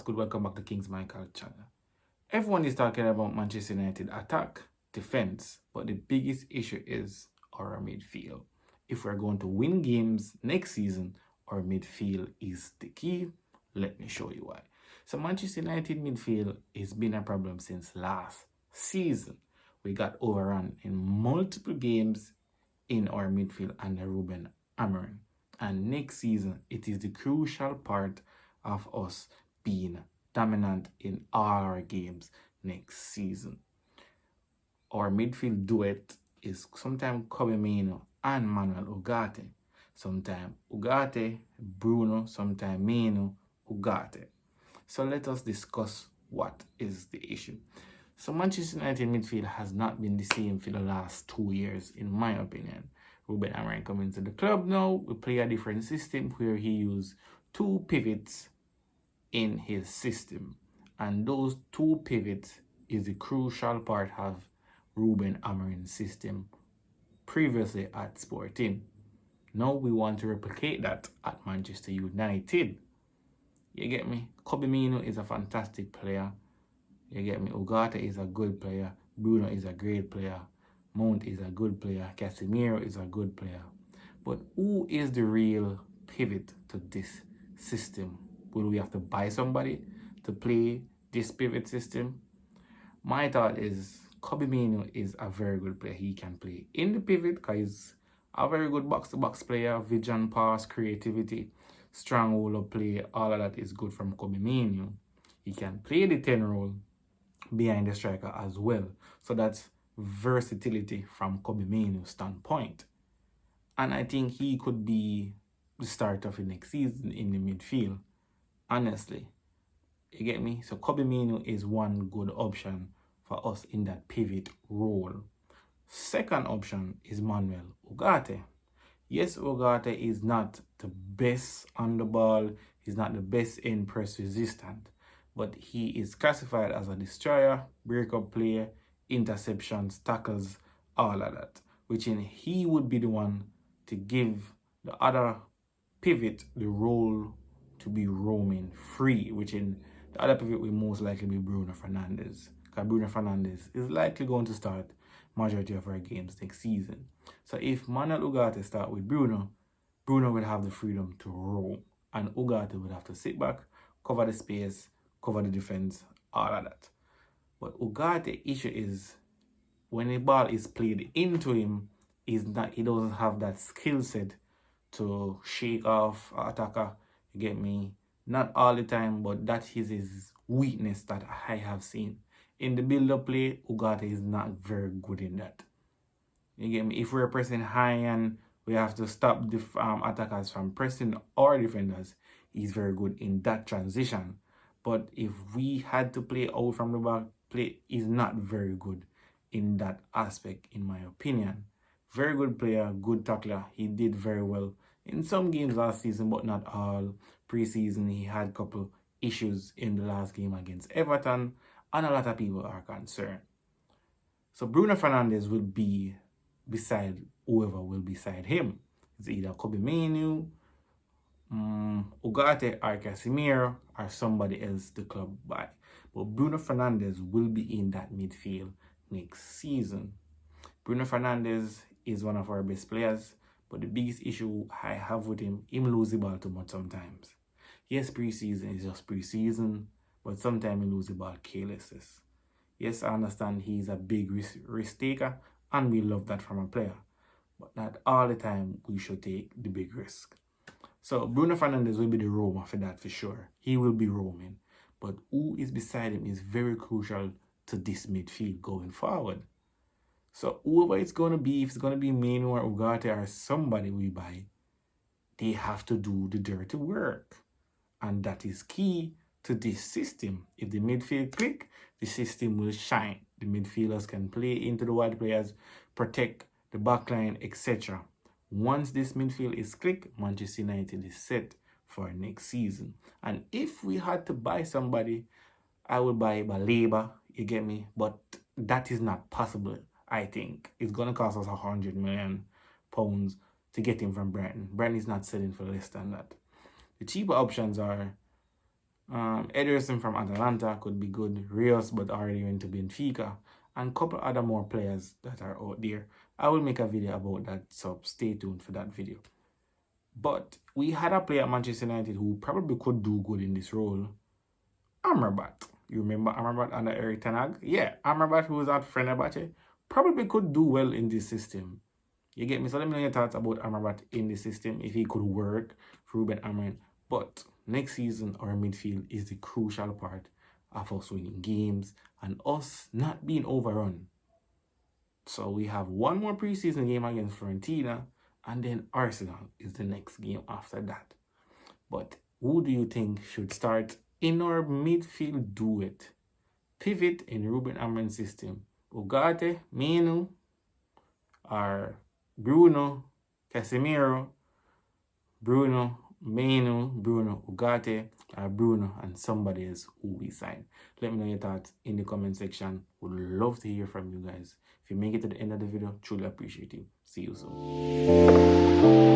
good? Welcome back to King's Michael channel. Everyone is talking about Manchester United attack, defense, but the biggest issue is our midfield. If we're going to win games next season, our midfield is the key. Let me show you why. So Manchester United midfield has been a problem since last season. We got overrun in multiple games in our midfield under Rúben Amorim. And next season, it is the crucial part of us being dominant in all our games next season. Our midfield duet is sometimes Kobbie Mainoo and Manuel Ugarte. Sometimes Ugarte, Bruno, sometimes Mainoo, Ugarte. So let us discuss what is the issue. So Manchester United midfield has not been the same for the last 2 years, in my opinion. Rúben Amorim coming to the club now. We play a different system where he used 2 pivots in his system. And those 2 pivots is the crucial part of Rúben Amorim's system previously at Sporting. Now we want to replicate that at Manchester United. You get me? Kobbie Mainoo is a fantastic player. You get me? Ugarte is a good player. Bruno is a great player. Mount is a good player. Casemiro is a good player. But who is the real pivot to this system? Will we have to buy somebody to play this pivot system? My thought is Kobbie Mainoo is a very good player. He can play in the pivot because he's a very good box-to-box player. Vision, pass, creativity, strong hold-up play. All of that is good from Kobbie Mainoo. He can play the 10 role behind the striker as well. So that's versatility from Kobbie Mainoo's standpoint. And I think he could be the starter for next season in the midfield. Honestly. You get me? So Kobbie Mainoo is one good option for us in that pivot role. Second option is Manuel Ugarte. Yes, Ugarte is not the best on the ball. He's not the best in press resistant. But he is classified as a destroyer, breakup player, interceptions, tackles, all of that. Which in he would be the one to give the other pivot the role to be roaming free, which in the other pivot will most likely be Bruno Fernandes. Because Bruno Fernandes is likely going to start majority of our games next season. So if Manuel Ugarte start with Bruno, Bruno will have the freedom to roam. And Ugarte would have to sit back, cover the space, cover the defense, all of that. But Ugarte's issue is when the ball is played into him, he doesn't have that skill set to shake off an attacker. You get me? Not all the time, but that is his weakness that I have seen. In the build-up play, Ugarte is not very good in that. You get me? If we're pressing high and we have to stop the attackers from pressing our defenders, he's very good in that transition. But if we had to play out from the back, he's not very good in that aspect, in my opinion. Very good player, good tackler. He did very well in some games last season, but not all. Pre-season, he had a couple issues in the last game against Everton, and a lot of people are concerned. So Bruno Fernandes will be beside whoever will beside him. It's either Kobbie Mainoo, Ugarte or Casemiro or somebody else the club buy. But Bruno Fernandes will be in that midfield next season. Bruno Fernandes is one of our best players, but the biggest issue I have with him lose the ball too much sometimes. Yes, pre-season is just pre-season, but sometimes he lose the ball carelessness. Yes, I understand he's a big risk taker, and we love that from a player. But not all the time we should take the big risk. So Bruno Fernandes will be the roamer for that for sure. He will be roaming. But who is beside him is very crucial to this midfield going forward. So whoever it's going to be, if it's going to be Mainoo or Ugarte or somebody we buy, they have to do the dirty work. And that is key to this system. If the midfield click, the system will shine. The midfielders can play into the wide players, protect the backline, etc. Once this midfield is clicked, Manchester United is set for next season. And if we had to buy somebody, I would buy Baleba, you get me? But that is not possible, I think. It's going to cost us £100 million to get him from Brighton. Brighton is not selling for less than that. The cheaper options are Ederson from Atalanta could be good. Rios, but already went to Benfica. And a couple other more players that are out there. I will make a video about that, so stay tuned for that video. But we had a player at Manchester United who probably could do good in this role. Amrabat. You remember Amrabat under Erik ten Hag? Yeah, Amrabat, who was at Fenerbahce, probably could do well in this system. You get me? So let me know your thoughts about Amrabat in the system, if he could work for Rúben Amorim. But next season, our midfield is the crucial part of us winning games and us not being overrun. So we have one more preseason game against Fiorentina, and then Arsenal is the next game after that. But who do you think should start in our midfield duet? Pivot in Rúben Amorim's system. Ugarte, Mainoo, or Bruno, Casemiro, Bruno, Mainoo, Bruno, Ugarte, or Bruno, and somebody else who we sign. Let me know your thoughts in the comment section. Would love to hear from you guys. If you make it to the end of the video, truly appreciate you. See you soon.